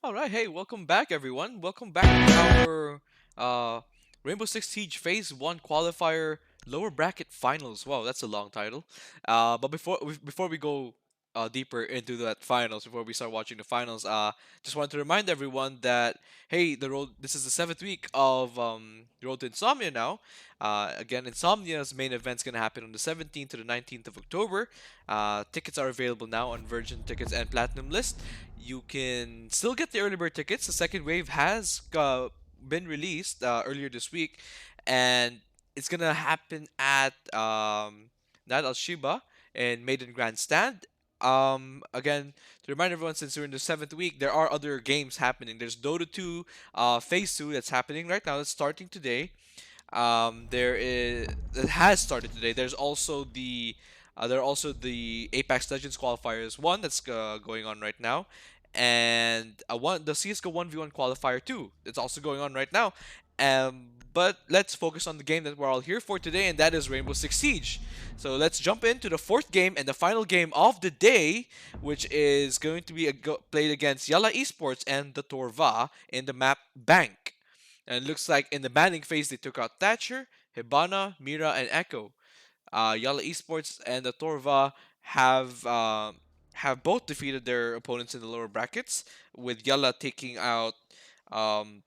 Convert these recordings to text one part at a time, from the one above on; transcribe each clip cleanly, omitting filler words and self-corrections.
All right, hey, welcome back, everyone. Welcome back to our Rainbow Six Siege Phase One Qualifier Lower Bracket Finals. Wow, that's a long title. But before we go deeper into that finals, before we start watching the finals, just wanted to remind everyone that hey, the road. This is the seventh week of the Road to Insomnia now. Again, Insomnia's main event's gonna happen on the 17th to the 19th of October. Tickets are available now on Virgin Tickets and Platinum List. You can still get the early bird tickets. The second wave has been released earlier this week, and it's gonna happen at Nad Al Shiba in Meydan Grandstand. Again, to remind everyone, since we're in the seventh week, there are other games happening. There's Dota 2 Phase 2 that's happening right now. That's starting today. There is it has started today. There are also the Apex Legends qualifiers one that's going on right now, and the CS:GO 1v1 qualifier two that's also going on right now. But let's focus on the game that we're all here for today, and that is Rainbow Six Siege. So let's jump into the fourth game and the final game of the day, which is going to be played against Yalla Esports and the Torva in the map Bank. And it looks like in the banning phase, they took out Thatcher, Hibana, Mira, and Echo. Yalla Esports and the Torva have both defeated their opponents in the lower brackets, with Yalla taking out um,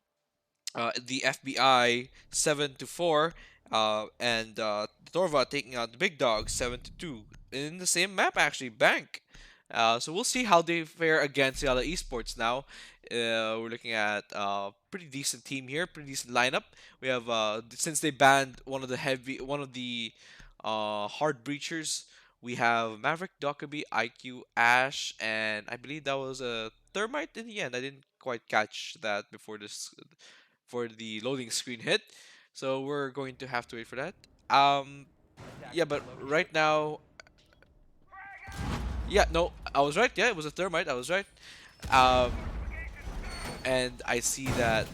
the FBI 7-4, and Torva taking out the big dog 7-2 in the same map actually, Bank. So we'll see how they fare against Yalla Esports now. We're looking at pretty decent team here, pretty decent lineup. We have since they banned one of the hard breachers. We have Maverick, Dockaby, IQ, Ash, and I believe that was a Thermite in the end. I didn't quite catch that before this for the loading screen hit. So we're going to have to wait for that. Yeah, but right now, yeah, no, I was right. Yeah, it was a Thermite. I was right. Um, and I see that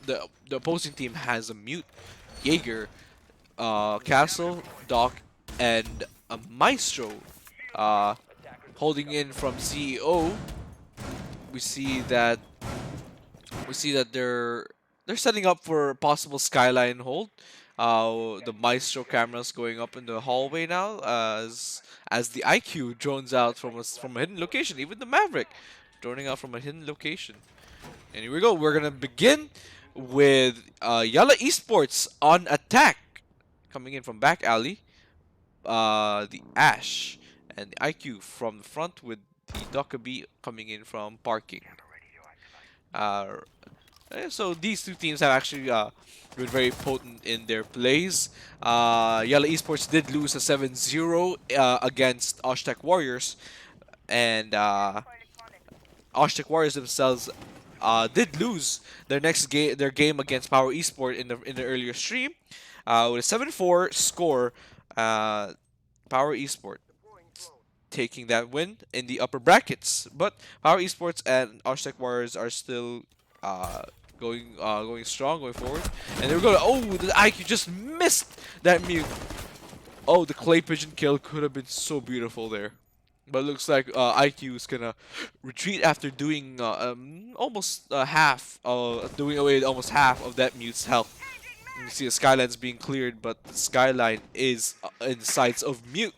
the opposing team has a mute, Jaeger, Castle, Doc, and a Maestro uh, holding in from CEO. We see that they're setting up for a possible skyline hold. The Maestro cameras going up in the hallway now as the IQ drones out from a hidden location. Even the Maverick droning out from a hidden location. And here we go. We're gonna begin with Yalla Esports on attack, coming in from back alley. The Ash and the IQ from the front, with the Dockaby coming in from parking. Uh, so these two teams have actually been very potent in their plays. Yalla Esports did lose a 7-0 against Oshtek Warriors, and Oshtek Warriors themselves did lose their game against Power Esport in the earlier stream, with a 7-4 score. Power Esport taking that win in the upper brackets, but Power Esports and Oshtek Warriors are still uh, going strong, going forward. And they're going. Oh, the IQ just missed that mute. Oh, the clay pigeon kill could have been so beautiful there. But it looks like IQ is gonna retreat after doing almost doing away almost half of that mute's health. You see the skyline's being cleared, but the skyline is in sights of mute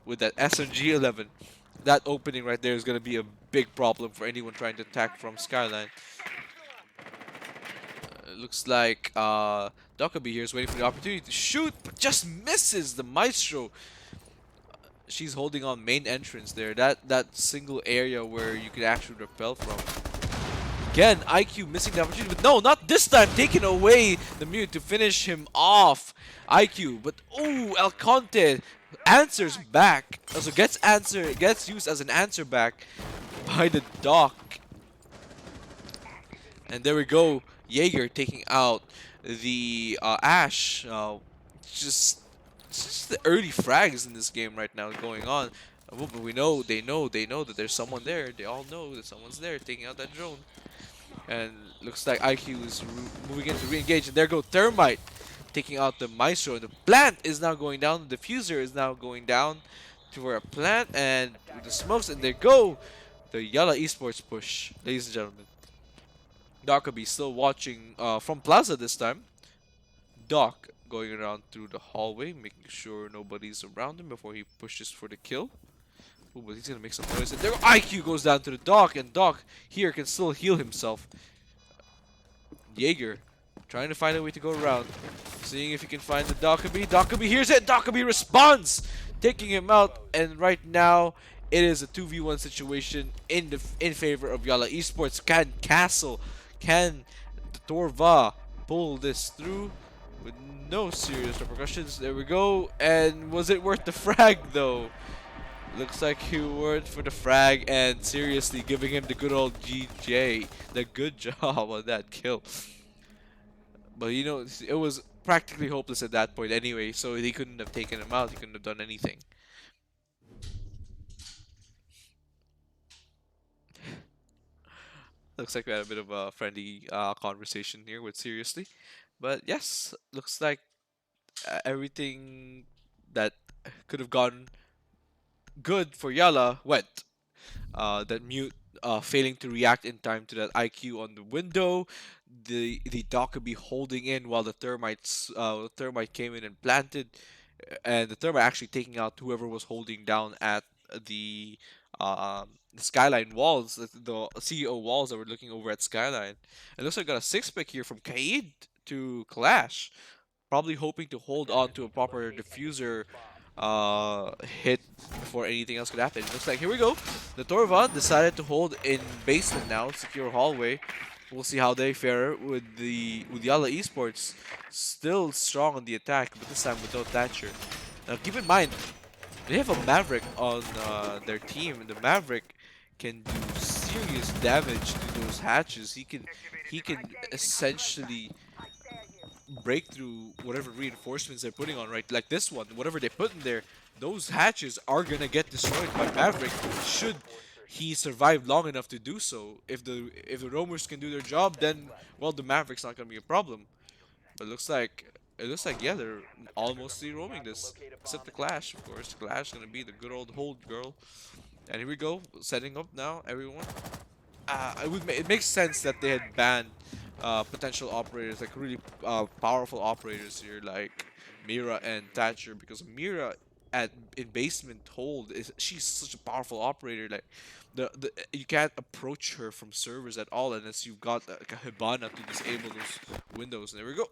with that SMG-11. That opening right there is gonna be a big problem for anyone trying to attack from skyline. It looks like Dockaby here is waiting for the opportunity to shoot, but just misses the Maestro. She's holding on main entrance there. That single area where you could actually repel from. Again, IQ missing the opportunity, but no, not this time. Taking away the mute to finish him off. IQ, but ooh, El Conte answers back. Also gets used as an answer back by the Doc. And there we go. Jaeger taking out the Ash. Just the early frags in this game right now going on. But they know that there's someone there. They all know that someone's there taking out that drone. And looks like IQ is moving in to re-engage. And there go Thermite taking out the Maestro. And the plant is now going down. The diffuser is now going down to a plant. And with the smokes, and there go the Yalla Esports push, ladies and gentlemen. Dakabi still watching from Plaza this time. Doc going around through the hallway, making sure nobody's around him before he pushes for the kill. Ooh, but he's gonna make some noise. And there, IQ goes down to the Doc, and Doc here can still heal himself. Jaeger trying to find a way to go around, seeing if he can find the Dakabi. Dakabi hears it. Dakabi responds, taking him out. And right now, it is a 2v1 situation in favor of Yalla Esports. Can Castle, can Torva pull this through with no serious repercussions? There we go. And was it worth the frag though? Looks like he worked for the frag, and seriously giving him the good old GJ, the good job on that kill. But you know, it was practically hopeless at that point anyway, so he couldn't have taken him out, he couldn't have done anything. Looks like we had a bit of a friendly conversation here with seriously. But yes, looks like everything that could have gone good for Yalla went. That mute failing to react in time to that IQ on the window, the dock could be holding in while the thermite came in and planted, and the thermite actually taking out whoever was holding down at the skyline walls, the CEO walls that were looking over at skyline. It looks like got a six pick here from Kaid to Clash, probably hoping to hold on to a proper diffuser hit before anything else could happen. It looks like, here we go. The Torva decided to hold in basement now, secure hallway. We'll see how they fare with Yalla Esports still strong on the attack, but this time without Thatcher. Now keep in mind, they have a Maverick on their team, and the Maverick can do serious damage to those hatches. He can essentially break through whatever reinforcements they're putting on, right? Like this one, whatever they put in there, those hatches are gonna get destroyed by Maverick should he survive long enough to do so. If the roamers can do their job, then well, the Maverick's not gonna be a problem. But it looks like yeah, they're almost roaming this, except the Clash, of course. Clash gonna be the good old hold girl. And here we go, setting up now, everyone. It makes sense that they had banned potential operators, like really powerful operators here, like Mira and Thatcher, because Mira at in basement hold she's such a powerful operator. Like the you can't approach her from servers at all unless you've got like a Hibana to disable those windows. And there we go.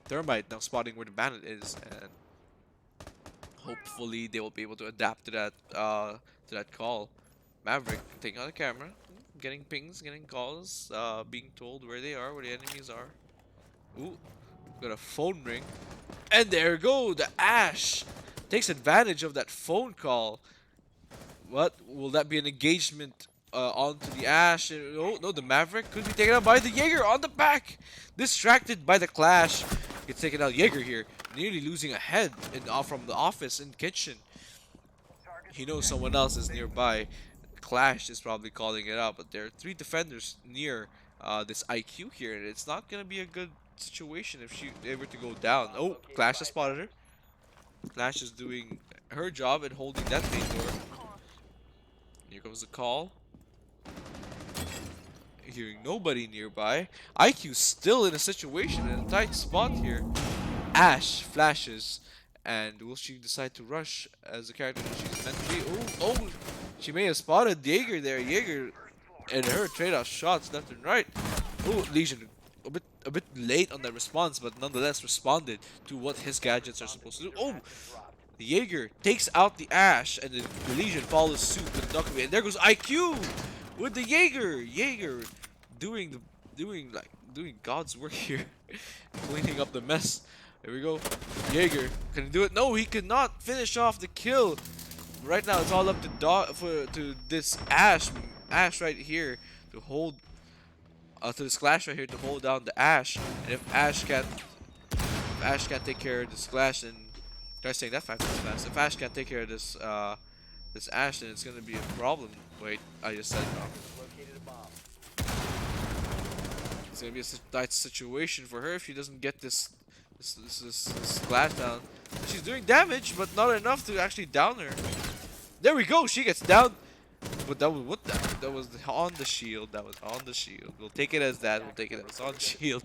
Thermite now spotting where the bandit is, and hopefully they will be able to adapt to that call. Maverick taking out the camera, getting pings, getting calls, being told where they are, where the enemies are. Ooh, got a phone ring. And there we go, the Ash takes advantage of that phone call. What? Will that be an engagement onto the Ash? Oh, no, the Maverick could be taken out by the Jaeger on the back. Distracted by the Clash. Gets taken out Jaeger here, nearly losing a head from the office in kitchen. He knows someone else is nearby. Clash is probably calling it out, but there are three defenders near this IQ here, and it's not gonna be a good situation if she were to go down. Oh, Clash has spotted her. Clash is doing her job and holding that main door. Here comes the call. Hearing nobody nearby. IQ still in a situation in a tight spot here. Ash flashes, and will she decide to rush as the character that she's meant to be? Oh, she may have spotted Jaeger there. Jaeger and her trade off shots left and right. Oh, Legion a bit late on that response, but nonetheless responded to what his gadgets are supposed to do. Oh, the Jaeger takes out the Ash, and the Legion follows suit with the Duckaway. And there goes IQ with the Jaeger. Jaeger doing God's work here, cleaning up the mess. There we go. Jaeger, can he do it? No, he cannot finish off the kill. Right now, it's all up to this Ash right here to hold to this Clash right here to hold down the Ash. And if Ash can't take care of this Clash, then try saying that fast. If Ash can't take care of this Ash, then it's gonna be a problem. Wait, I just said it wrong. It's gonna be a tight situation for her if she doesn't get this Clash down. She's doing damage, but not enough to actually down her. There we go. She gets down. but that was what that was on the shield. That was on the shield. We'll take it as that. We'll take it as on shield.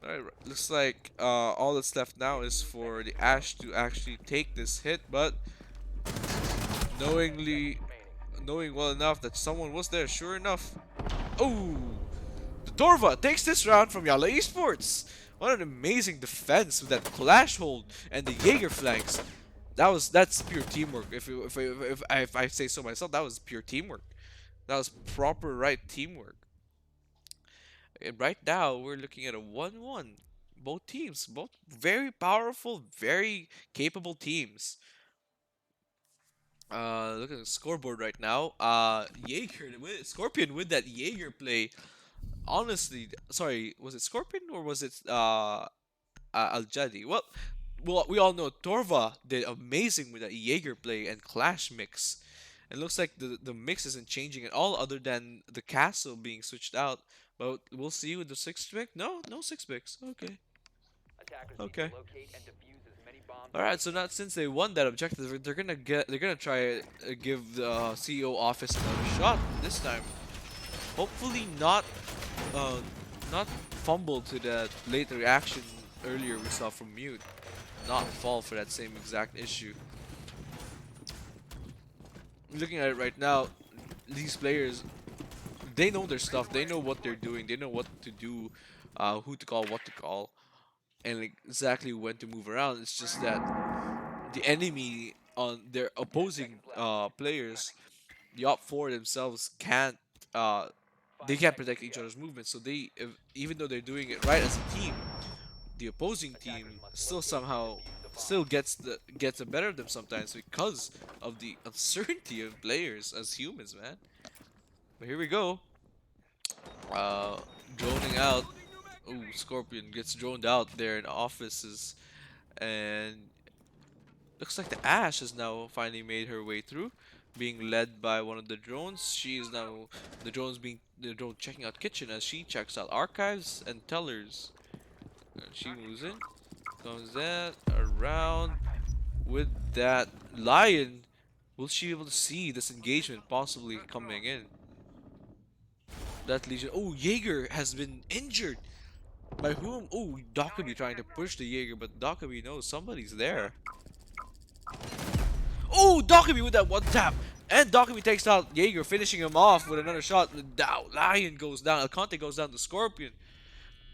All right, looks like all that's left now is for the Ash to actually take this hit, but knowingly, knowing well enough that someone was there. Sure enough, oh, the Torva takes this round from Yalla Esports. What an amazing defense with that clash hold and the Jaeger flanks. That's pure teamwork. If I say so myself, that was pure teamwork. That was proper right teamwork. And right now we're looking at a 1-1. Both teams, both very powerful, very capable teams. Look at the scoreboard right now. Jaeger with Scorpion with that Jaeger play. Honestly, sorry, was it Scorpion or was it Al Jadi? Well, we all know Torva did amazing with that Jaeger play and Clash mix. It looks like the mix isn't changing at all, other than the castle being switched out. But we'll see with the six pick. No, no six picks. Okay, okay. All right. So now since they won that objective, they're gonna try give the CEO office another shot this time. Hopefully uh, not fumble to that late reaction earlier we saw from Mute. Not fall for that same exact issue. Looking at it right now, these players, they know their stuff. They know what they're doing. They know what to do, who to call, what to call, and like, exactly when to move around. It's just that the enemy on their opposing players, the op 4 themselves can't. They can't protect each other's movements. So even though they're doing it right as a team, the opposing team still somehow still gets the better of them sometimes because of the uncertainty of players as humans, man. But here we go. Droning out. Ooh, Scorpion gets droned out there in offices, and looks like the Ash has now finally made her way through, being led by one of the drones. She is now the drone checking out kitchen as she checks out archives and tellers. And she moves in, comes that around with that lion. Will she be able to see this engagement possibly coming in? That Legion. Oh, Jaeger has been injured. By whom? Oh, Dockaby trying to push the Jaeger, but Dockaby knows somebody's there. Oh, Dockaby with that one tap. And Dockaby takes out Jaeger, finishing him off with another shot. Lion goes down. Alcante goes down to Scorpion.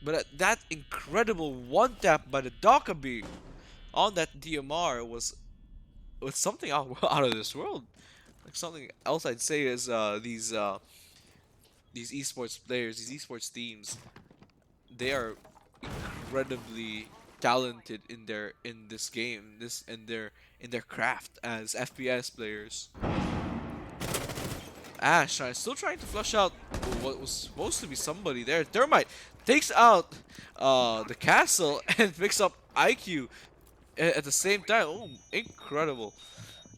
But that incredible one tap by the Dockaby on that DMR was something out of this world. Like something else I'd say is these esports players, these esports teams, they are incredibly talented in this game, in their craft as FPS players. Ash still trying to flush out what was supposed to be somebody there. Thermite takes out the castle and picks up IQ at the same time. Oh, incredible.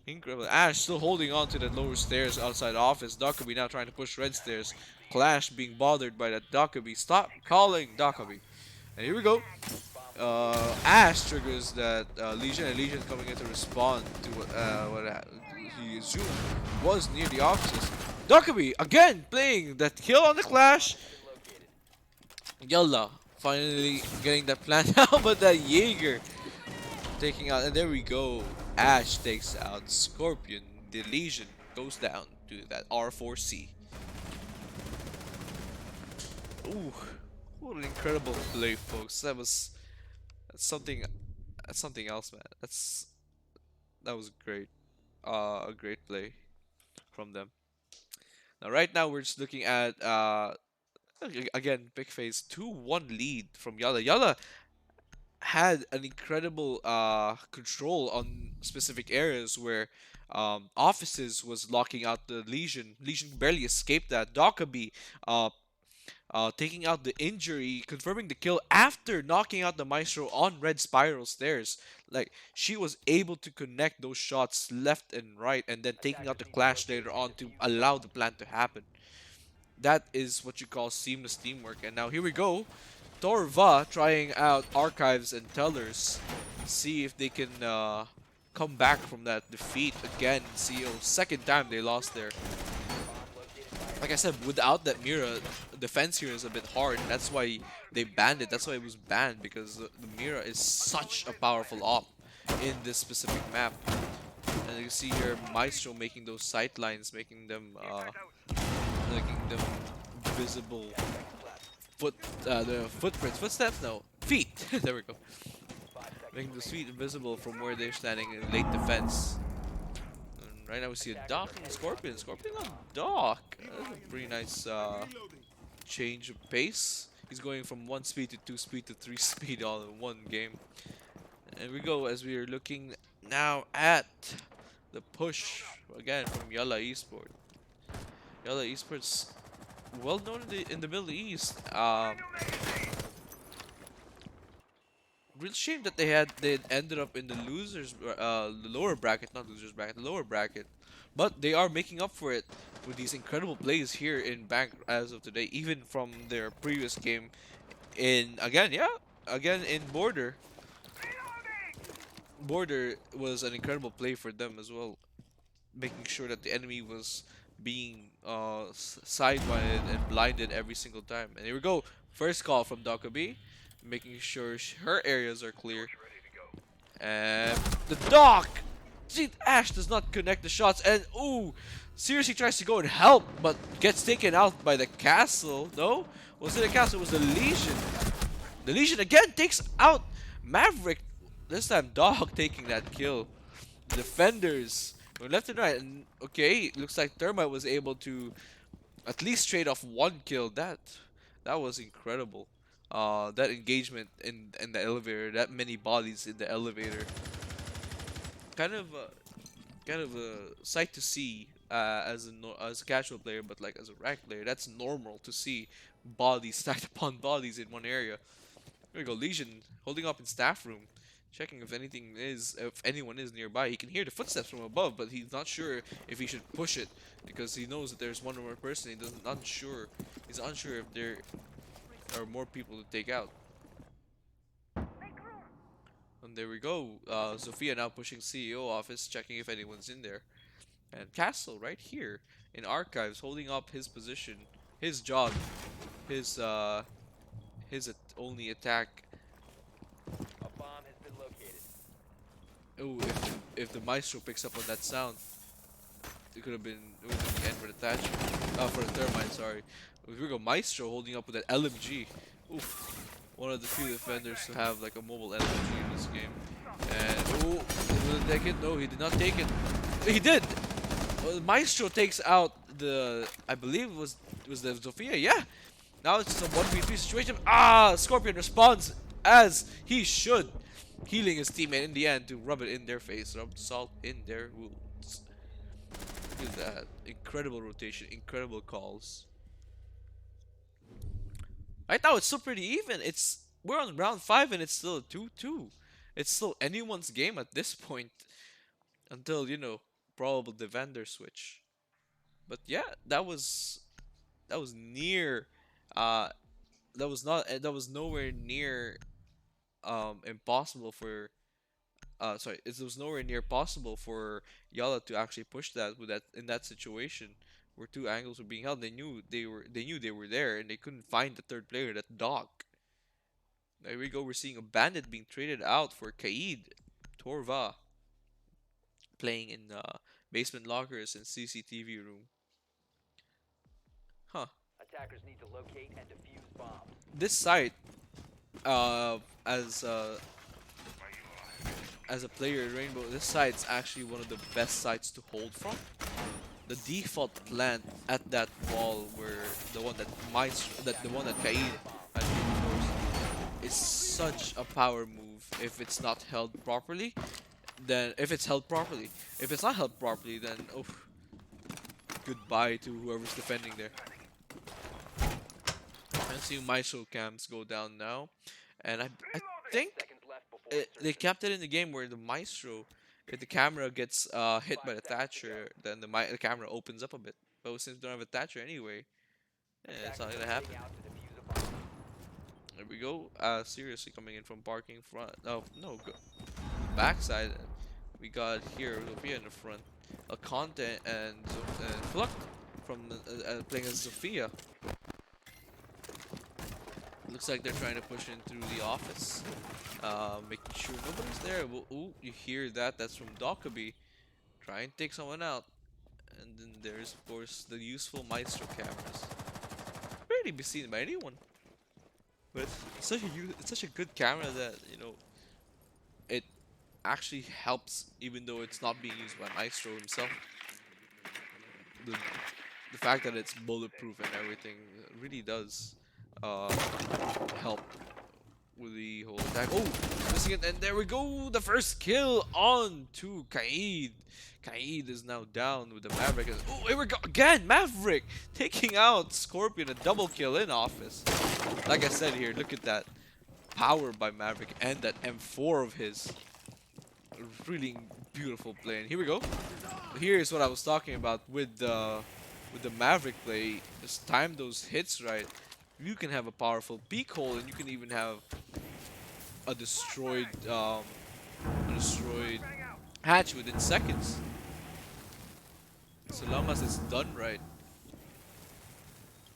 Incredible. Ash still holding on to the lower stairs outside office. Dockaby now trying to push red stairs. Clash being bothered by that Dockaby. Stop calling Dockaby. And here we go. Ash triggers that Legion, and Legion coming in to respond to what he assumed was near the offices. Dockaby again playing that kill on the Clash. Yalla finally getting that plan out, but that Jaeger taking out, and there we go. Ash takes out Scorpion. The Legion goes down to that R4C. Ooh, what an incredible play, folks. That's something else, man. That was great. A great play from them. Now, right now we're just looking at again, big phase 2-1 lead from Yalla. Yalla had an incredible control on specific areas where offices was locking out the Legion. Legion barely escaped that. Dockaby taking out the injury, confirming the kill after knocking out the Maestro on red spiral stairs. Like, she was able to connect those shots left and right, and then taking out the Clash later on to allow the plan to happen. That is what you call seamless teamwork. And now here we go. Torva trying out archives and tellers. See if they can come back from that defeat again. CEO, second time they lost there. like I said, without that Mira, defense here is a bit hard. That's why they banned it. That's why it was banned, because the Mira is such a powerful op in this specific map. And you can see here Maestro making those sight lines, making them visible. The footprints, footsteps, no, feet. There we go. Making the feet invisible from where they're standing in late defense. And right now we see a Doc and a Scorpion. Scorpion on Doc. That's a pretty nice change of pace. He's going from 1 speed to 2 speed to 3 speed all in one game. And we go as we are looking now at the push again from Yalla Esports. Yalla Esports, well known in the Middle East. Real shame that they ended up in the the lower bracket, not losers bracket, the lower bracket. But they are making up for it with these incredible plays here in Bank as of today, even from their previous game again in Border. Border was an incredible play for them as well, making sure that the enemy was being sidewinded and blinded every single time. And here we go, first call from Dokubi, making sure her areas are clear. And the Doc! See, Ash does not connect the shots, and ooh, seriously tries to go and help, but gets taken out by the castle. No? Was it a castle? It was the Legion. The Legion again takes out Maverick. This time Dog taking that kill. Defenders went left and right, and okay, looks like Thermite was able to at least trade off one kill. That was incredible. That engagement in the elevator, that many bodies in the elevator, kind of kind of a sight to see as a casual player, but like as a ranked player, that's normal to see bodies stacked upon bodies in one area. There we go, Legion holding up in staff room, checking if anyone is nearby. He can hear the footsteps from above, but he's not sure if he should push it because he knows that there's one more person. He's unsure if there are more people to take out. And there we go. Sophia now pushing CEO office, checking if anyone's in there. And Castle right here in archives, holding up his position, his job, his only attack. A bomb has been located. Oh, if the Maestro picks up on that sound, it would have been the end for the Thatcher. For the Thermite, sorry. Here we go, Maestro holding up with that LMG. Oof. One of the few defenders to have like a mobile LMG in this game. And oh, will he take it? No, he did not take it. He did. Well, Maestro takes out I believe it was the Zofia. Yeah. Now it's just a 1v3 situation. Scorpion responds as he should, healing his teammate in the end to rub it in their face, rub salt in their wounds. Look at that. Incredible rotation, incredible calls. Right now it's still pretty even. We're on round 5 and it's still a 2-2. It's still anyone's game at this point until, probable defender switch. But yeah, that was near that was nowhere near impossible for it was nowhere near possible for Yalla to actually push that in that situation where two angles were being held. They knew they were there and they couldn't find the third player, that Doc. There we go, we're seeing a bandit being traded out for Kaid Torva, playing in basement lockers and CCTV room. Huh. Attackers need to locate and defuse bombs. This site, uh, as uh, as a player in Rainbow, this site's actually one of the best sites to hold from. The default plant at that wall, where the one that Kaid had reinforced, is such a power move if it's not held properly. If it's held properly, if it's not held properly, then goodbye to whoever's defending there. I'm seeing Maestro cams go down now, and I think they kept it in the game where the Maestro, if the camera gets hit by the Thatcher, then the camera opens up a bit. But since we don't have a Thatcher anyway, it's not gonna happen. There we go. Seriously coming in from parking front. Oh no, backside. We got here Sophia in the front. A Conte and Fluck. from playing as Sophia. Looks like they're trying to push in through the office, making sure nobody's there. Well, ooh, you hear that? That's from Dockaby. Try and take someone out. And then there's, of course, the useful Maestro cameras. Rarely be seen by anyone. But it's such a good camera that, it actually helps even though it's not being used by Maestro himself. The, the fact that it's bulletproof and everything really does uh, help with the whole attack. Oh, missing it, and there we go. The first kill on to Kaid. Kaid is now down with the Maverick. Oh, here we go again. Maverick taking out Scorpion. A double kill in office. Like I said here, look at that power by Maverick and that M4 of his. Really beautiful play. And here we go. Here's what I was talking about with the Maverick play. Just time those hits right. You can have a powerful peak hole, and you can even have a destroyed hatch within seconds. So long as it's done right.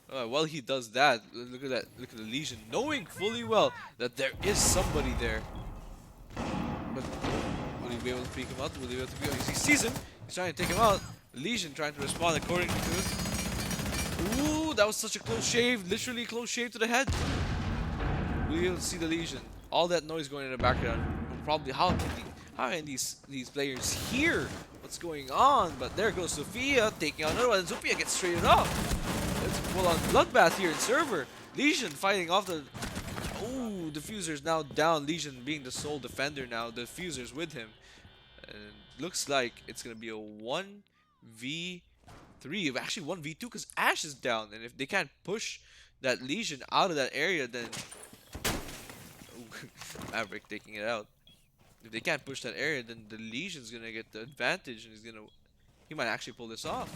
While he does that, look at that. Look at the Legion, knowing fully well that there is somebody there. But will he be able to pick him out? Will he be able to pick him out? He sees him. He's trying to take him out. Legion trying to respond according to it. Ooh, that was such a close shave. Literally close shave to the head. We'll be able to see the Legion. All that noise going in the background. Probably how can these players hear what's going on? But there goes Sophia taking on another one. And Sophia gets straightened up. It's full on bloodbath here in server. Legion fighting off the. Ooh, Diffuser's now down. Legion being the sole defender now. Diffuser's with him. And looks like it's gonna be a 1v3. Actually 1v2 because Ash is down. And if they can't push that Legion out of that area, then Maverick taking it out. If they can't push that area, then the Legion's gonna get the advantage, and he might actually pull this off.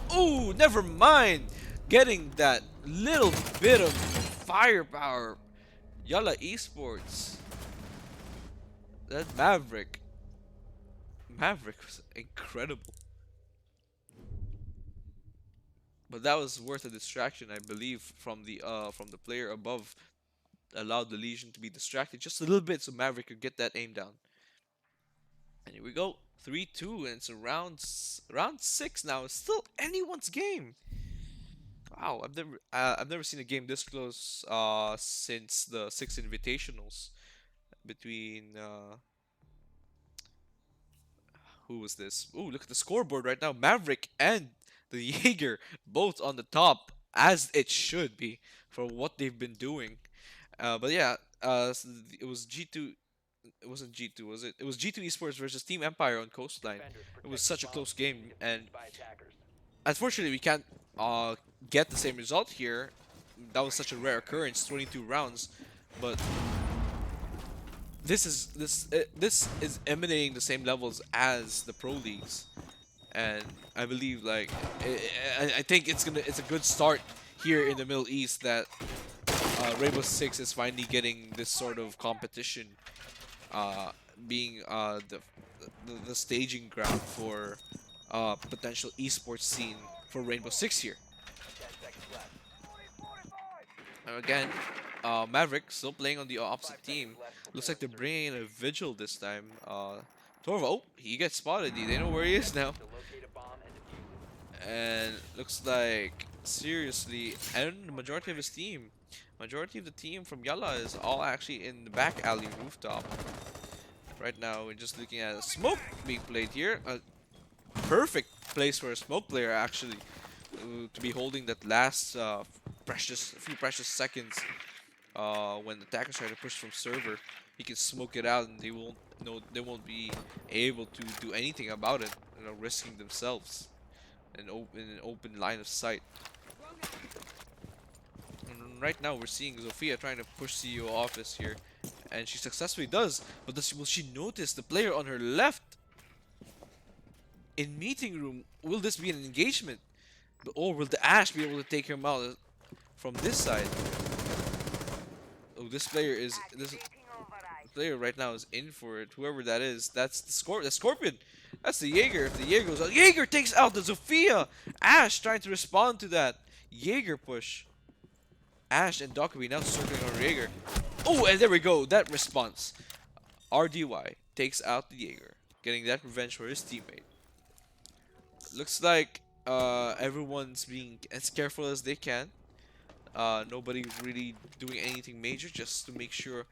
Oh, never mind. Getting that little bit of firepower. Yalla Esports. That Maverick was incredible. But that was worth a distraction, I believe, from the player above. Allowed the Legion to be distracted just a little bit so Maverick could get that aim down. And here we go, 3-2, and it's a round 6 now. It's still anyone's game. Wow, I've never seen a game this close since the 6 invitationals between who was this? Ooh, look at the scoreboard right now. Maverick and the Jaeger both on the top, as it should be for what they've been doing. But yeah, it was G2. It wasn't G2, was it? It was G2 Esports versus Team Empire on Coastline. It was such a close game, and unfortunately, we can't get the same result here. That was such a rare occurrence, 22 rounds. But this is emanating the same levels as the pro leagues, and I believe I think it's a good start here in the Middle East that Rainbow Six is finally getting this sort of competition, being the staging ground for potential esports scene for Rainbow Six here. And again, Maverick still playing on the opposite team. Looks like they're bringing in a Vigil this time. Torva, oh, he gets spotted. They know where he is now. And looks like, seriously, and the majority of his team, majority of the team from Yalla is all actually in the back alley rooftop. Right now, we're just looking at a smoke being played here. A perfect place for a smoke player, actually, to be holding that last few precious seconds when the attackers try to push from server. He can smoke it out, and they won't be able to do anything about it, risking themselves in an open line of sight. And right now, we're seeing Zofia trying to push CEO office here, and she successfully does. But will she notice the player on her left in meeting room? Will this be an engagement, or will the Ash be able to take him out from this side? Oh, this player right now is in for it. Whoever that is, that's the Scorpion. That's the Jaeger. If the Jaeger goes out, Jaeger takes out the Zofia. Ash trying to respond to that Jaeger push. Ash and Dockery now circling on Jaeger. Oh, and there we go. That response. RDY takes out the Jaeger, getting that revenge for his teammate. Looks like everyone's being as careful as they can. Nobody's really doing anything major, just to make sure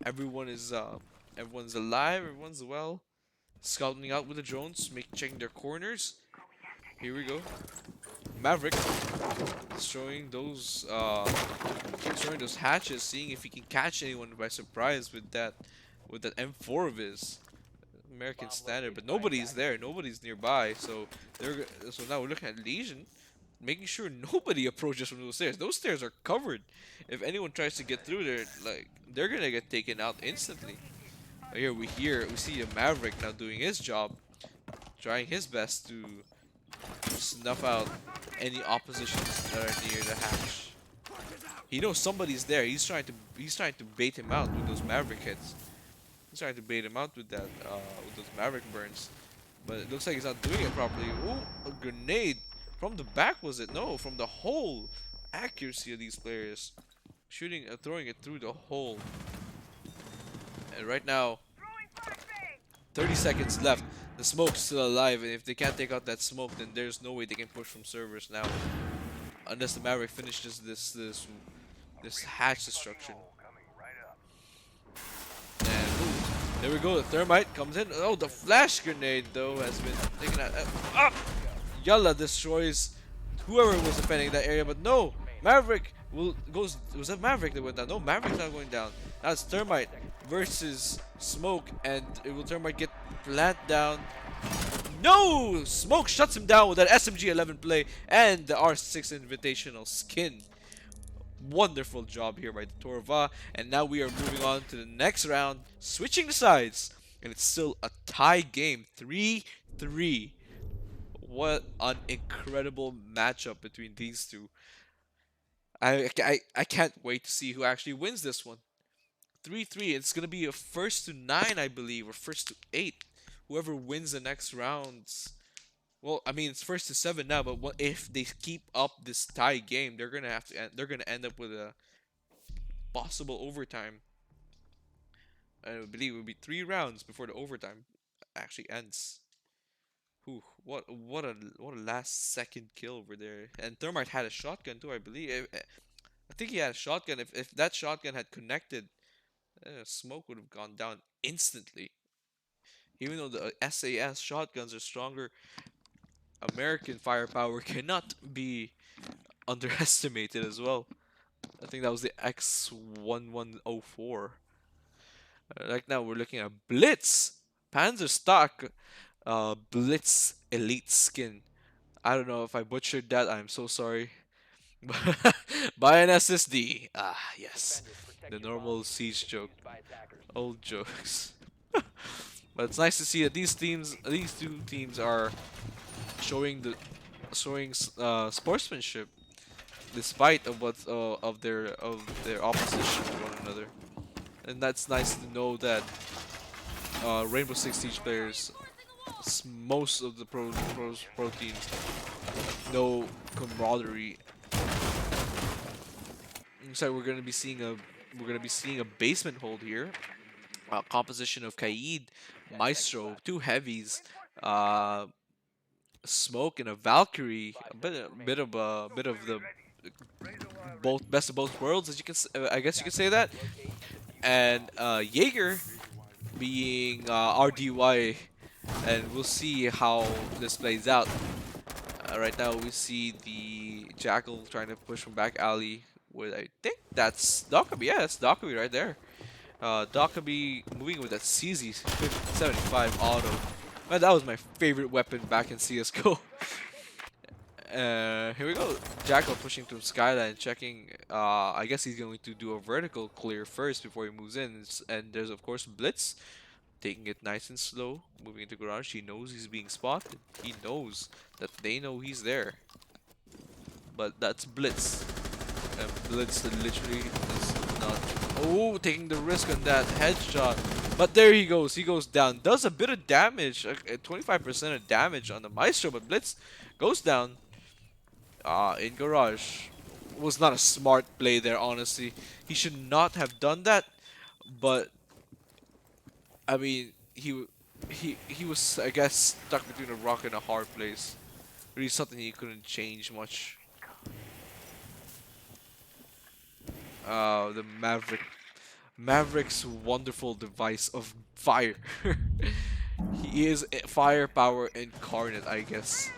everyone is everyone's alive, everyone's well. Scouting out with the drones, checking their corners. Here we go. Maverick showing those hatches, seeing if he can catch anyone by surprise with that M4 of his. American Bomb standard, but located by nobody's attackers. there, nobody's nearby, so now we're looking at Legion, making sure nobody approaches from those stairs. Those stairs are covered. If anyone tries to get through there, like, they're gonna get taken out instantly. Here we see a Maverick now doing his job, trying his best to snuff out any oppositions that are near the hatch. He knows somebody's there. He's trying to bait him out with those Maverick hits. He's trying to bait him out with that with those Maverick burns. But it looks like he's not doing it properly. Ooh, a grenade from the back, was it? No, from the hole. Accuracy of these players, throwing it through the hole. And right now, 30 seconds left. The smoke's still alive, and if they can't take out that smoke, then there's no way they can push from servers now, unless the Maverick finishes this hatch destruction. And ooh, there we go. The thermite comes in. Oh, the flash grenade though has been taken out. Up. Yalla destroys whoever was defending that area, but no, Maverick goes. Was that Maverick that went down? No, Maverick's not going down. Now it's thermite versus smoke, and will thermite get plant down? No! Smoke shuts him down with that SMG-11 play and the R6 Invitational skin. Wonderful job here by the Torva, and now we are moving on to the next round, switching the sides, and it's still a tie game, 3-3. What an incredible matchup between these two. I can't wait to see who actually wins this one. 3-3. It's gonna be a first to 9, I believe, or first to 8. Whoever wins the next rounds. Well, I mean, it's first to 7 now, but what if they keep up this tie game? They're gonna have to. They're gonna end up with a possible overtime. I believe it would be 3 rounds before the overtime actually ends. Whew, what a last second kill over there. And Thermite had a shotgun too, I believe. I think he had a shotgun. If that shotgun had connected, smoke would have gone down instantly. Even though the SAS shotguns are stronger, American firepower cannot be underestimated as well. I think that was the X1104. Right now we're looking at Blitz. Panzer stock Blitz Elite skin. I don't know if I butchered that. I'm so sorry. Buy an SSD. Ah, yes. Defenders, protect The your normal bombs. siege joke. Defused by attackers. Old jokes. But it's nice to see that these two teams are showing sportsmanship despite of their opposition to one another, and that's nice to know that Rainbow Six Siege players, most of the pro teams know camaraderie. Looks like we're gonna be seeing a basement hold here. Composition of Kaid, Maestro, two heavies, uh, Smoke and a Valkyrie, a bit of the both best of both worlds, as you can I guess you could say that, and Jaeger being RDY, and we'll see how this plays out. Right now we see the Jackal trying to push from back alley with, I think that's Dockaby. Yeah, that's Dockaby right there. Dockaby moving with that CZ 75 auto. Man, that was my favorite weapon back in CSGO. Here we go. Jackal pushing through Skyline, checking. I guess he's going to do a vertical clear first before he moves in. And there's, of course, Blitz. Taking it nice and slow. Moving into garage. He knows he's being spotted. He knows that they know he's there. But that's Blitz. And Blitz literally is not. Oh, taking the risk on that headshot. But there he goes. He goes down. Does a bit of damage. 25% of damage on the Maestro. But Blitz goes down. In Garage. Was not a smart play there, honestly. He should not have done that. But, I mean, he was, I guess, stuck between a rock and a hard place. Really something he couldn't change much. The Maverick's wonderful device of fire. He is firepower incarnate, I guess.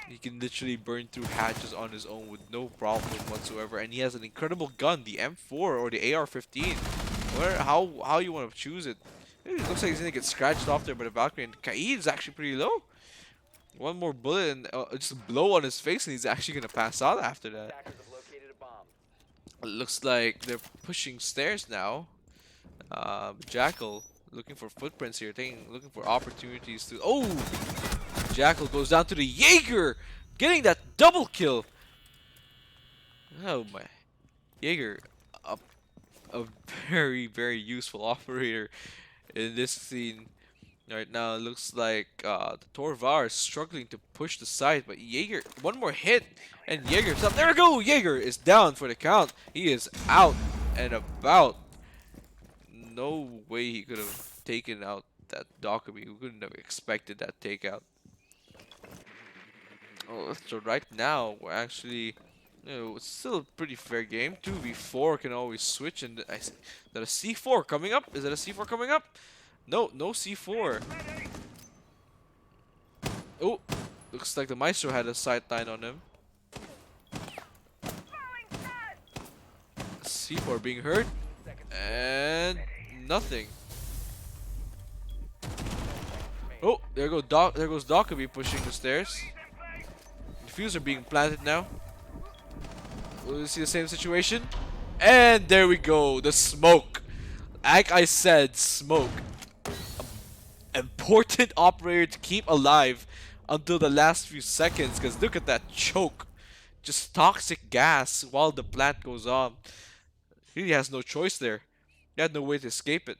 He can literally burn through hatches on his own with no problem whatsoever, and he has an incredible gun, the M4 or the AR-15. Where how you want to choose it? It looks like he's gonna get scratched off there by the Valkyrie, and Kaid is actually pretty low. One more bullet and just a blow on his face, and he's actually gonna pass out after that. Attackers have located a bomb. It looks like they're pushing stairs now. Jackal looking for footprints here, looking for opportunities to. Oh, Jackal goes down to the Jaeger, getting that double kill. Oh my, Jaeger, a, a very useful operator in this scene. Right now, it looks like the Torvar is struggling to push the side, but Jaeger, one more hit, and Jaeger's up. There we go! Jaeger is down for the count. He is out and about. No way he could have taken out that Dokkaebi. We couldn't have expected that takeout. Oh, so right now, we're actually, it's still a pretty fair game. 2v4 can always switch, and is that a C4 coming up? Is that a C4 coming up? No, no C4. Oh, looks like the Maestro had a sideline on him. C4 being hurt, and nothing. Oh, there goes Dokkaebi pushing the stairs. Diffuser being planted now. Will we see the same situation? And there we go, the smoke. Like I said, smoke. Important operator to keep alive until the last few seconds, because look at that choke. Just toxic gas while the plant goes on. He has no choice there. He had no way to escape it.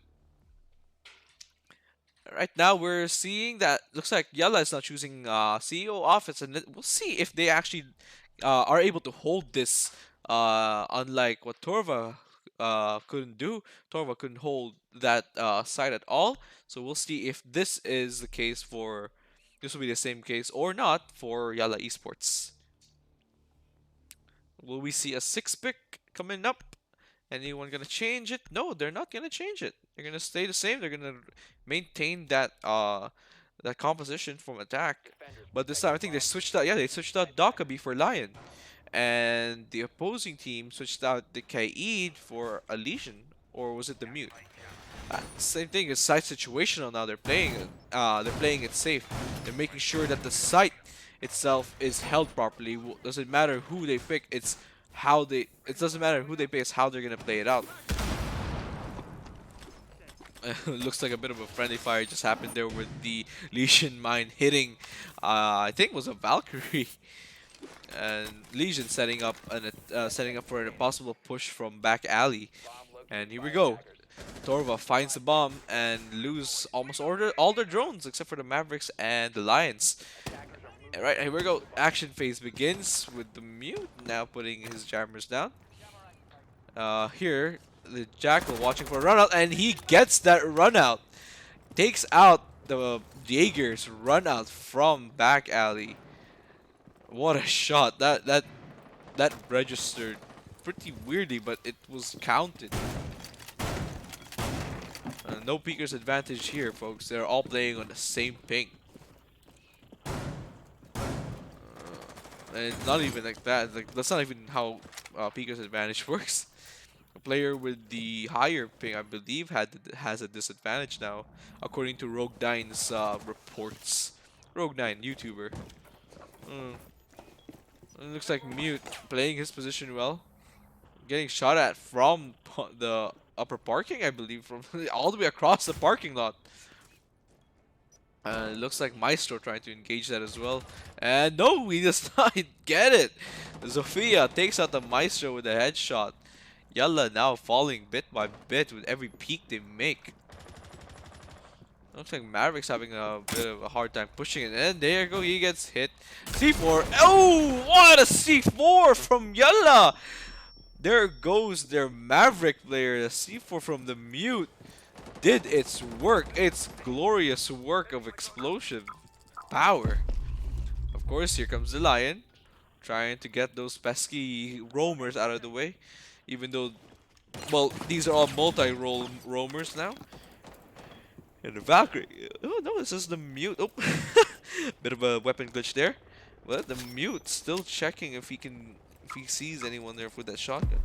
Right now we're seeing that looks like Yalla is not choosing CEO office, and we'll see if they actually are able to hold this, unlike what Torva couldn't do. Torva couldn't hold that side at all. So we'll see if this is the case for, this will be the same case or not for Yalla Esports. Will we see a 6-pick coming up? Anyone gonna change it? No, they're not gonna change it. They're gonna stay the same. They're gonna maintain that that composition from attack. But this time I think they switched out. Yeah, they switched out Dokkaebi for Lion, and the opposing team switched out the Kaid for a Legion, or was it the Mute? Same thing. It's site situational now. They're playing it. They're playing it safe. They're making sure that the site itself is held properly. Doesn't matter who they pick. It's how they. It doesn't matter who they pick. It's how they're gonna play it out. Looks like a bit of a friendly fire just happened there with the Legion mine hitting. I think it was a Valkyrie. And Legion setting up for a possible push from back alley. And here we go. Torva finds the bomb and lose almost all their drones except for the Mavericks and the Lions. Alright, here we go. Action phase begins with the Mute now putting his jammers down. Here, the Jackal watching for a run out, and he gets that run out. Takes out the Jaeger's run out from back alley. What a shot. That registered pretty weirdly, but it was counted. No peeker's advantage here, folks. They're all playing on the same ping. And not even like that. Like, that's not even how peeker's advantage works. A player with the higher ping, I believe, has a disadvantage now, according to Rogue9's reports. Rogue9, YouTuber. It looks like Mute playing his position well. Getting shot at from the upper parking, I believe, from all the way across the parking lot. It looks like Maestro trying to engage that as well. And no, he does not get it. Zofia takes out the Maestro with a headshot. Yalla now falling bit by bit with every peek they make. Looks like Maverick's having a bit of a hard time pushing it. And there you go, he gets hit. C4. Oh, what a C4 from Yalla! There goes their Maverick player. The C4 from the mute did its work. Its glorious work of explosion power. Of course, here comes the Lion, trying to get those pesky roamers out of the way. Even though, well, these are all multi-role roamers now. And the Valkyrie. Oh no, this is the mute. Oh, bit of a weapon glitch there. But the mute still checking if he sees anyone there with that shotgun.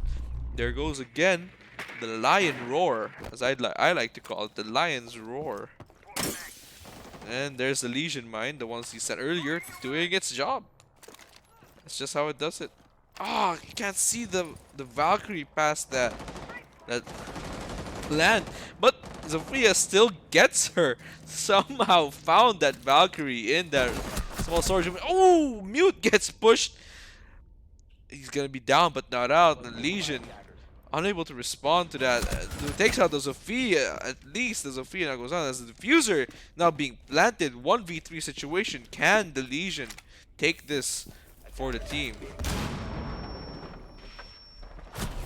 There goes again the lion roar, as I like to call it, the lion's roar. And there's the Legion mine, the ones he said earlier, doing its job. That's just how it does it. Ah, you can't see the Valkyrie past that land, but Zofia still gets her. Somehow found that Valkyrie in that small storage room. Oh, mute gets pushed. He's gonna be down, but not out. The Legion unable to respond to that. Takes out the Zofia. At least the Zofia now goes on as the diffuser now being planted. 1v3 situation. Can the Legion take this for the team?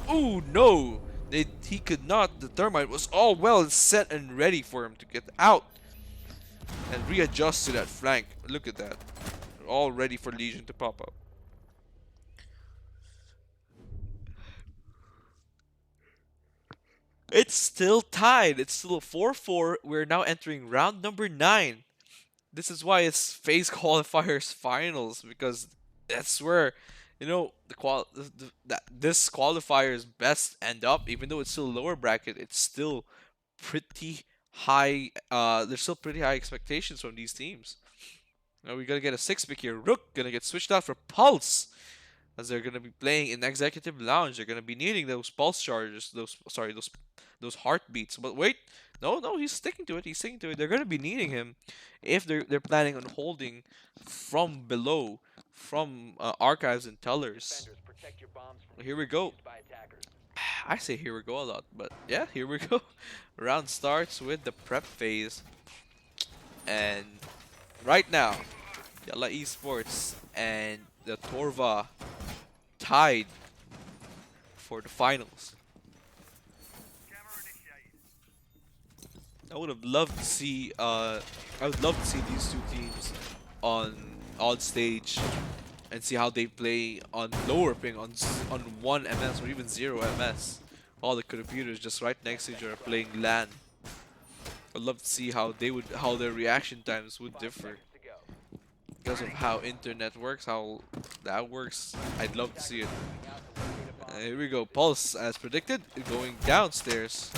Oh no! He could not. The thermite was all well set and ready for him to get out and readjust to that flank. Look at that. All ready for Legion to pop up. It's still tied. It's still a 4-4. We're now entering round number 9. This is why it's phase qualifiers finals, because that's where, you know, this qualifier's best end up. Even though it's still lower bracket, it's still pretty high. There's still pretty high expectations from these teams. Now we gotta get a 6-pick here. Rook gonna get switched out for Pulse, as they're gonna be playing in Executive Lounge. They're gonna be needing those pulse charges, those heartbeats. But wait, no, he's sticking to it. He's sticking to it. They're gonna be needing him if they're planning on holding from below, from archives and tellers. Defenders, protect your bombs from Here we being go. used by attackers. I say here we go a lot, but yeah, here we go. Round starts with the prep phase, and right now, Yalla Esports and the Torva tied for the finals. I would have loved to see I would love to see these two teams on stage and see how they play on lower ping, on 1 ms or even 0 ms. All the computers just right next to each other playing LAN. I'd love to see how their reaction times would 5 differ seconds to go. because of how internet works, how that works. I'd love to see it. Moving out to locate a bomb. Here we go. Pulse, as predicted, to going downstairs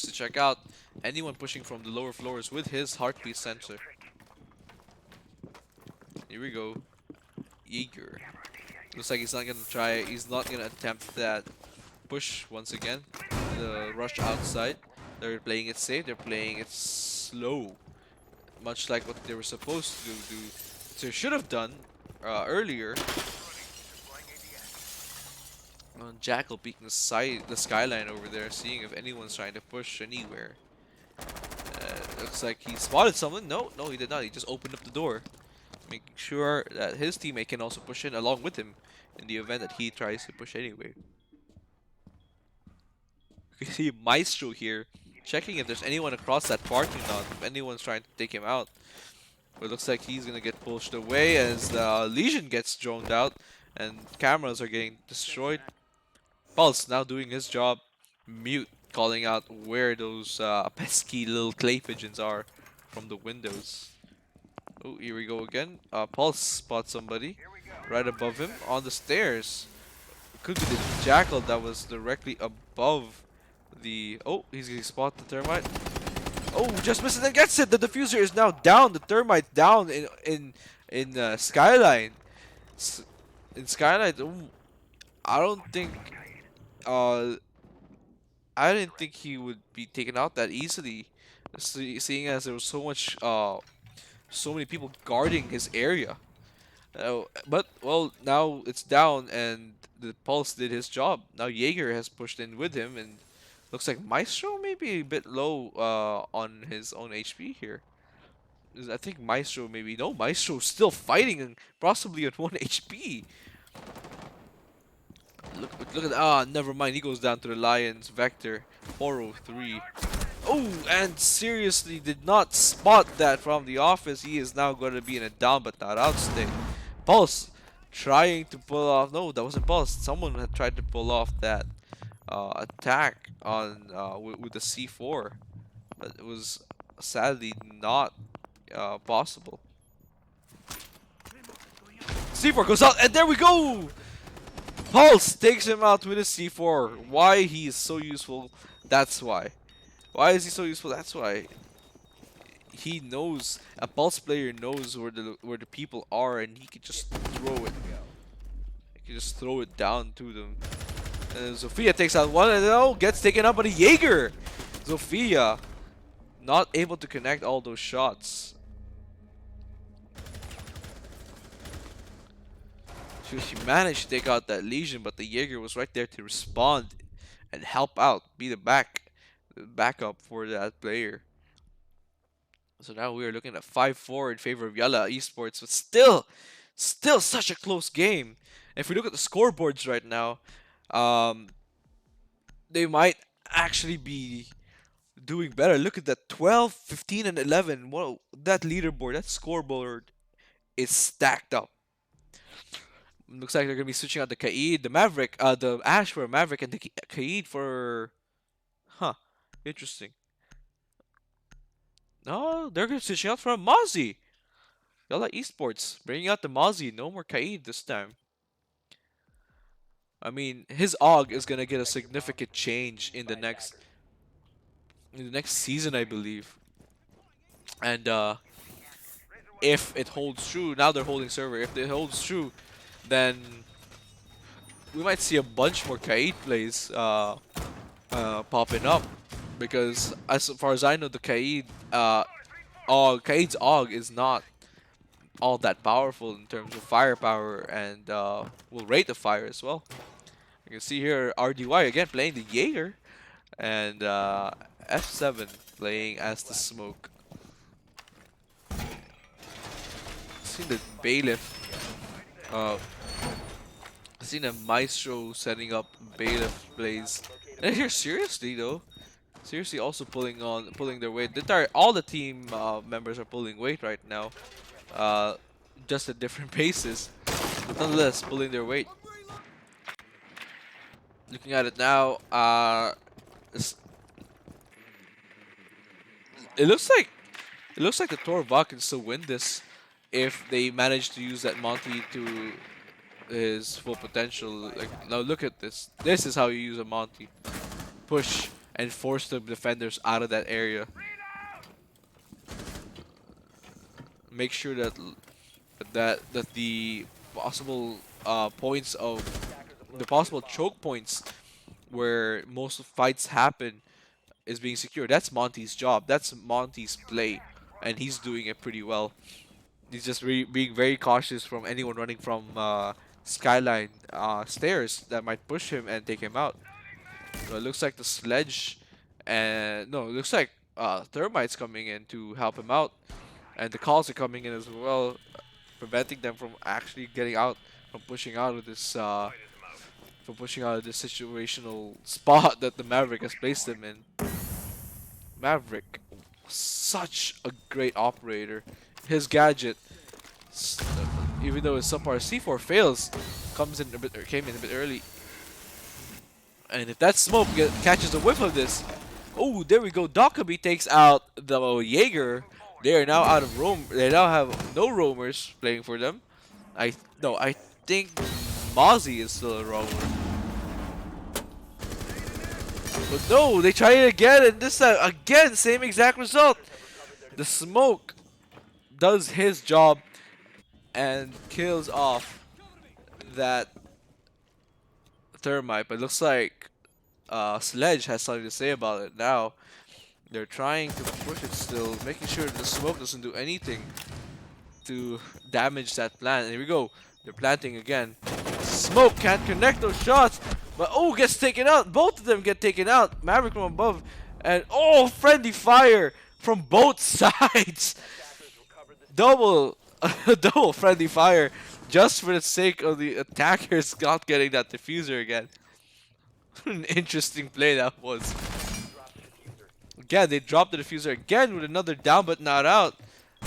to check out anyone pushing from the lower floors with his heartbeat sensor. Here we go. Eager. Looks like he's not gonna try. He's not gonna attempt that push once again. The rush outside. They're playing it safe. They're playing it slow, much like what they were supposed to do. So should have done earlier. Jackal peeking the skyline over there, seeing if anyone's trying to push anywhere. Looks like he spotted someone. No, he did not. He just opened up the door, making sure that his teammate can also push in along with him in the event that he tries to push anyway. You can see Maestro here, checking if there's anyone across that parking lot, if anyone's trying to take him out. But it looks like he's gonna get pushed away as the Legion gets droned out and cameras are getting destroyed. Pulse now doing his job. Mute calling out where those pesky little clay pigeons are from the windows. Oh, here we go again. Pulse spots somebody right above him on the stairs. It could be the Jackal that was directly above the... Oh, he's gonna spot the Thermite. Oh, just misses and gets it. The diffuser is now down. The Thermite down in Skyline. In Skyline, I don't think... I didn't think he would be taken out that easily, seeing as there was so many people guarding his area. But well, now it's down, and the Pulse did his job. Now Jaeger has pushed in with him, and Looks like Maestro maybe a bit low on his own HP here. I think Maestro maybe no Maestro still fighting and possibly at 1 HP. Look at never mind. He goes down to the Lions Vector 403. Oh, and seriously did not spot that from the office. He is now going to be in a down but not out state. Pulse trying to pull off. No, that wasn't Pulse. Someone had tried to pull off that attack on with the C4, but it was sadly not possible. C4 goes out, and there we go. Pulse takes him out with a C4. Why he is so useful? That's why. Why is he so useful? That's why. He knows, a Pulse player knows where the people are, and he can just throw it. He can just throw it down to them. And Zofia takes out one, and gets taken out by the Jaeger. Zofia not able to connect all those shots. She managed to take out that Legion, but the Jaeger was right there to respond and help out, be the backup for that player. So now we are looking at 5-4 in favor of Yalla Esports, but still such a close game. If we look at the scoreboards right now, they might actually be doing better. Look at that 12, 15, and 11. Whoa, that leaderboard, that scoreboard is stacked up. Looks like they're gonna be switching out the Kaid, the Maverick, the Ash for Maverick, and the Kaid for, interesting. No, they're gonna switch out from Mozzie. Yalla Esports bringing out the Mozzie. No more Kaid this time. I mean, his AUG is gonna get a significant change in the next season, I believe. And if it holds true, now they're holding server. If it holds true, then we might see a bunch more Kaid plays popping up, because as far as I know, the Kaid Kaid's AUG is not all that powerful in terms of firepower, and will rate the fire as well. You can see here RDY again playing the Jaeger, and F7 playing as the Smoke. Seen the Bailiff. Seen a Maestro setting up Bailiff plays. And here, seriously though, seriously also pulling their weight. All the team members are pulling weight right now, just at different paces, but nonetheless pulling their weight. Looking at it now, it looks like the Torva can still win this if they manage to use that Monty to his full potential. Like, now look at this. This is how you use a Monty. Push and force the defenders out of that area. Make sure that the possible points of the possible choke points where most of fights happen is being secured. That's Monty's job. That's Monty's play, and he's doing it pretty well. He's just being very cautious from anyone running from skyline stairs that might push him and take him out. So it looks like the Sledge, and no, it looks like Thermite's coming in to help him out, and the calls are coming in as well, preventing them from actually getting out, from pushing out of this situational spot that the Maverick has placed them in. Maverick, such a great operator. His gadget, even though his subpar C4 fails, came in a bit early. And if that Smoke catches a whiff of this, oh, there we go. Dockaby takes out the Jaeger. They are now out of roam. They now have no roamers playing for them. I think Mozzie is still a roamer. But no, they try it again, and this time again, same exact result. The Smoke does his job and kills off that Thermite, but it looks like Sledge has something to say about it now. They're trying to push it still, making sure the Smoke doesn't do anything to damage that plant. And here we go. They're planting again. Smoke can't connect those shots. But oh, gets taken out. Both of them get taken out. Maverick from above, and oh, friendly fire from both sides. Attackers recovered the Double, double friendly fire, just for the sake of the attackers not getting that diffuser again. An interesting play that was. drop the diffuser. Again, they dropped the diffuser again with another down but not out.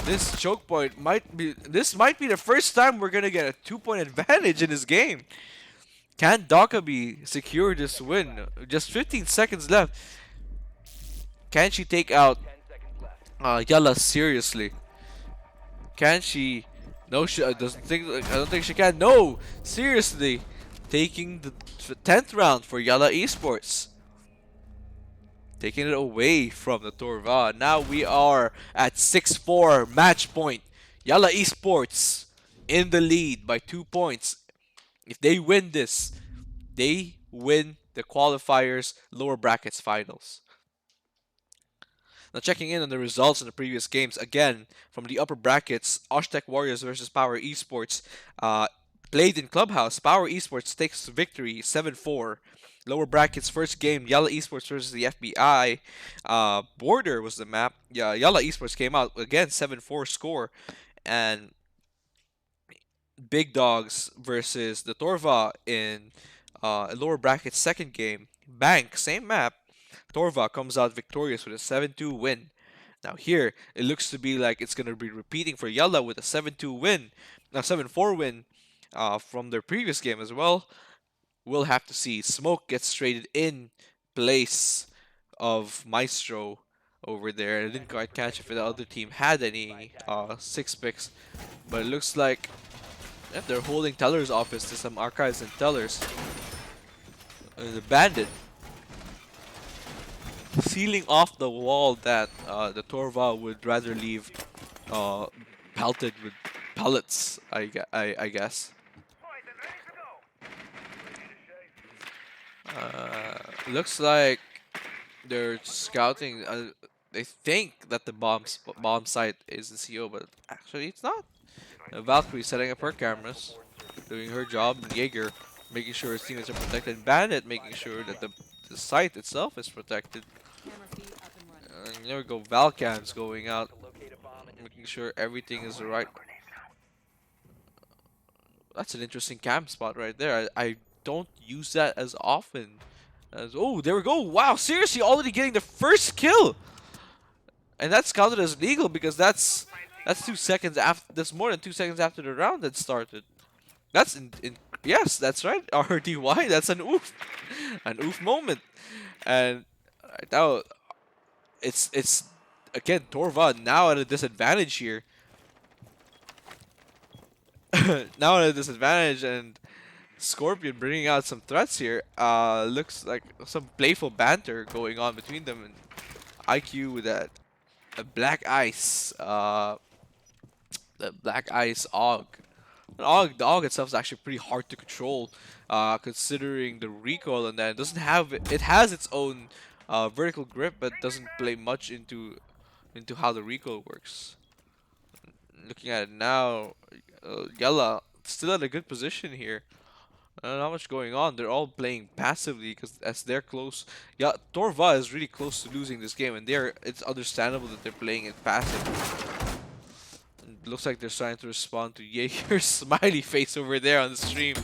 This choke point might be. This might be the first time we're gonna get a 2-point advantage in this game. Can Dakabi secure this win? Just 15 seconds left. Can she take out 10 seconds left. Yalla seriously? Can she? No, she doesn't think. I don't think she can. No, seriously, taking the 10th round for Yalla Esports, taking it away from the Torva. Now we are at 6-4 match point. Yalla Esports in the lead by 2 points. If they win this, they win the qualifiers lower brackets finals. Now checking in on the results in the previous games, again, from the upper brackets, Oshtec Warriors versus Power Esports played in Clubhouse. Power Esports takes victory 7-4. Lower brackets first game, Yalla Esports versus the FBI. Border was the map. Yeah, Yalla Esports came out again 7-4 score. And Big Dogs versus the Torva in lower brackets second game. Bank, same map. Torva comes out victorious with a 7-2 win. Now here, it looks to be like it's going to be repeating for Yalla with a 7-2 win. Now 7-4 win from their previous game as well. We'll have to see. Smoke gets traded in place of Maestro over there. I didn't quite catch if the other team had any 6 picks. But it looks like they're holding Teller's office to some archives and Tellers. The Bandit sealing off the wall that the Torva would rather leave pelted with pellets, I guess. Looks like they're scouting. They think that the bomb site is the CO, but actually it's not. Valkyrie setting up her cameras, doing her job. Jaeger making sure his teammates are protected. Bandit making sure that the site itself is protected. And there we go. Valcam's going out, Locate a bomb and making sure everything is right. That's an interesting camp spot right there. I don't use that as often. Oh, there we go. Wow, seriously, already getting the first kill. And that's counted as legal because that's 2 seconds after. That's more than 2 seconds after the round had started. That's yes, that's right. RDY. That's an oof moment. And now it's again Torva now at a disadvantage here. Now at a disadvantage, and Scorpion bringing out some threats here. Looks like some playful banter going on between them, and IQ with that Black Ice. The Black Ice Og. The Og itself is actually pretty hard to control, considering the recoil, and then it doesn't have it has its own vertical grip, but doesn't play much into how the recoil works. Looking at it now, Yalla still at a good position here. Not much going on. They're all playing passively because as they're close. Yeah, Torva is really close to losing this game, and it's understandable that they're playing it passive. It looks like they're starting to respond to Jaeger's smiley face over there on the stream.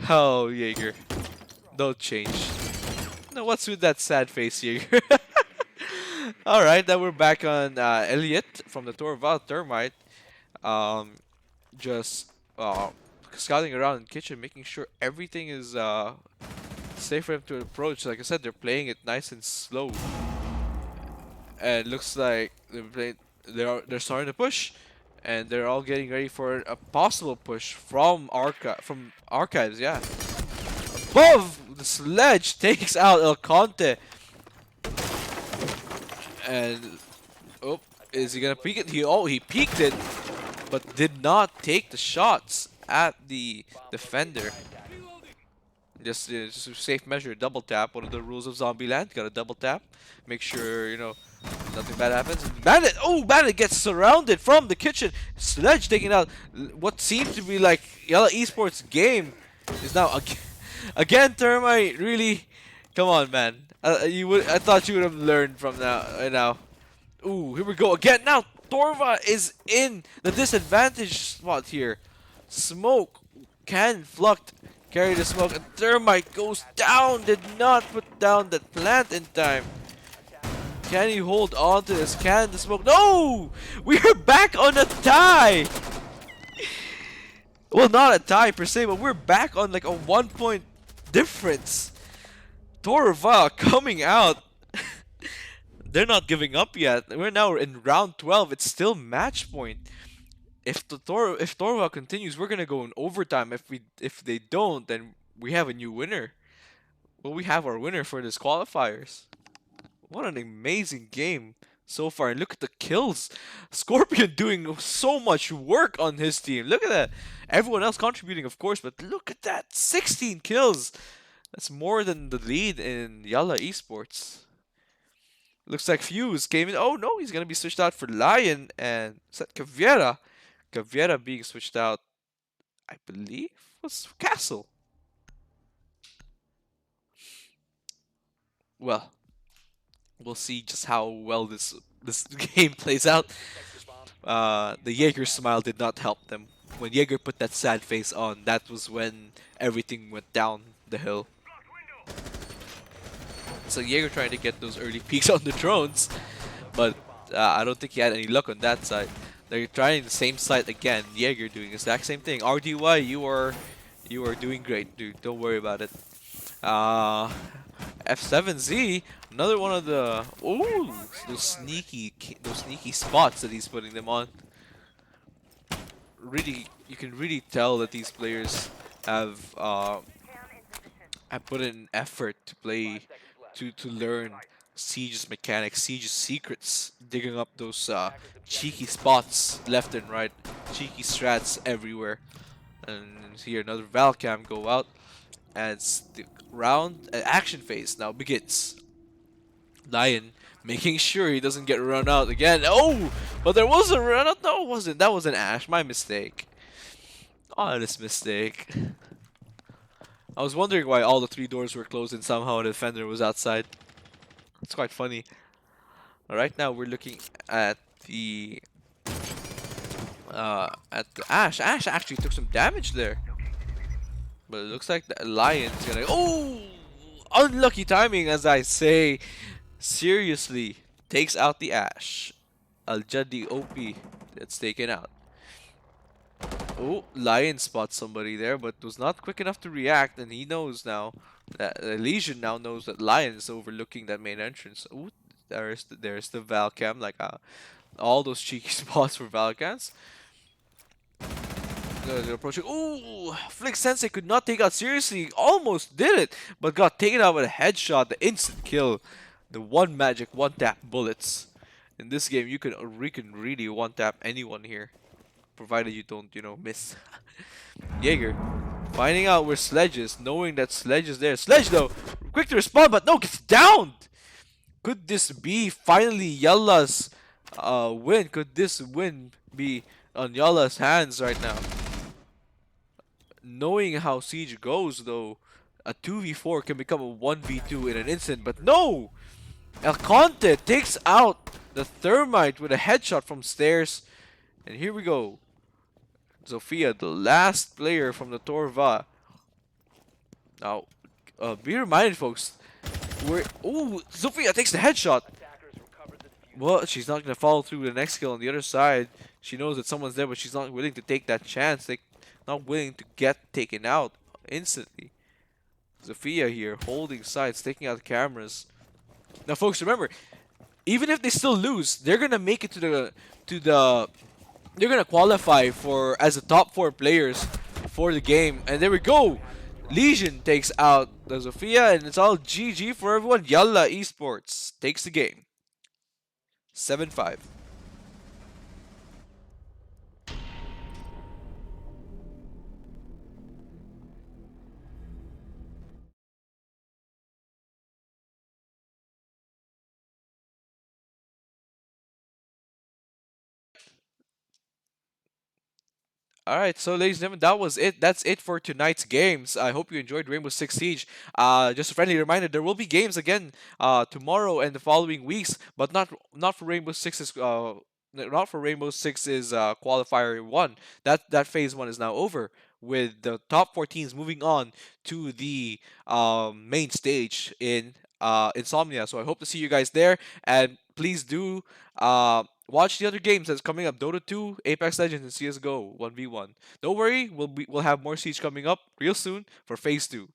Oh, Jaeger, don't change. No, what's with that sad face, Jaeger? All right, now we're back on Elliot from the Torva Thermite. Just scouting around in kitchen, making sure everything is safe for him to approach. Like I said, they're playing it nice and slow, and it looks like they're starting to push, and they're all getting ready for a possible push from archives. Yeah, above the sledge takes out El Conte, and oh, is he gonna peek it? He peeked it, but did not take the shots at the defender. Just a safe measure, double tap. One of the rules of Zombieland. Gotta double tap. Make sure, nothing bad happens. Bandit! Oh, Bandit gets surrounded from the kitchen. Sledge taking out what seems to be like Yalla Esports game is now Again, Thermite, really? Come on, man. You would. I thought you would have learned from now. Now. Ooh, here we go again. Now Torva is in the disadvantage spot here. Smoke can Fluct carry the smoke, and Thermite goes down. Did not put down that plant in time. Can he hold on to this? Can the smoke? No! We're back on a tie! Well, not a tie per se, but we're back on like a 1 point difference. Torva coming out. They're not giving up yet. We're now in round 12. It's still match point. If Torva continues, we're gonna go in overtime. If they don't, then we have a new winner. Well, we have our winner for this qualifiers. What an amazing game so far. And look at the kills. Scorpion doing so much work on his team. Look at that. Everyone else contributing, of course, but look at that. 16 kills. That's more than the lead in Yalla Esports. Looks like Fuse came in. Oh no, he's going to be switched out for Lion and set Caviera. Caviera being switched out, I believe, was Castle. Well, we'll see just how well this game plays out. The Jaeger smile did not help them. When Jaeger put that sad face on, that was when everything went down the hill. So Jaeger trying to get those early peaks on the drones, but I don't think he had any luck on that side. They're trying the same site again. Jaeger doing the exact same thing. RDY, you are doing great, dude. Don't worry about it. Uh, F7Z, another one of the those sneaky spots that he's putting them on. Really, you can really tell that these players have put in effort to play, to learn Siege's mechanics, Siege's secrets, digging up those cheeky spots left and right, cheeky strats everywhere. And here another Valcam go out as the round action phase now begins. Lion making sure he doesn't get run out again. Oh, but there was a run out. No, it wasn't. That was an Ash. My mistake. Honest mistake. I was wondering why all the three doors were closed and somehow the defender was outside. It's quite funny. Right now we're looking at the Ash. Ash actually took some damage there. But it looks like the Lion's gonna. Oh! Unlucky timing, as I say. Seriously. Takes out the Ash. Al-Jadi OP that's taken out. Oh, Lion spots somebody there, but was not quick enough to react, and he knows now that Legion now knows that Lion is overlooking that main entrance. Oh, there's the Valcam, like all those cheeky spots for Valcans. They're approaching. Ooh, Flick Sensei could not take out seriously. Almost did it, but got taken out with a headshot. The instant kill. The one magic, one tap bullets. In this game, you can really one tap anyone here, provided you don't, miss. Jaeger finding out where Sledge is, knowing that Sledge is there. Sledge though, quick to respond, but no, gets downed. Could this be finally Yalla's win? Could this win be on Yalla's hands right now? Knowing how Siege goes, though, a 2v4 can become a 1v2 in an instant, but no! El Conte takes out the Thermite with a headshot from stairs. And here we go. Zofia, the last player from the Torva. Now, be reminded, folks, ooh, Zofia takes the headshot. Well, she's not going to follow through with the next kill on the other side. She knows that someone's there, but she's not willing to take that chance. Not willing to get taken out instantly. Zofia here, holding sides, taking out the cameras. Now, folks, remember, even if they still lose, they're gonna make it to the they're gonna qualify for as the top 4 players for the game. And there we go. Legion takes out the Zofia, and it's all GG for everyone. Yalla Esports takes the game. 7-5. All right, so ladies and gentlemen, that was it. That's it for tonight's games. I hope you enjoyed Rainbow Six Siege. Just a friendly reminder: there will be games again tomorrow and the following weeks, but not for Rainbow Six's not for Rainbow Six's qualifier one. That phase one is now over, with the top 14s moving on to the main stage in Insomnia. So I hope to see you guys there, and please do watch the other games that's coming up: Dota 2, Apex Legends, and CS:GO 1v1. Don't worry, we'll have more Siege coming up real soon for Phase 2.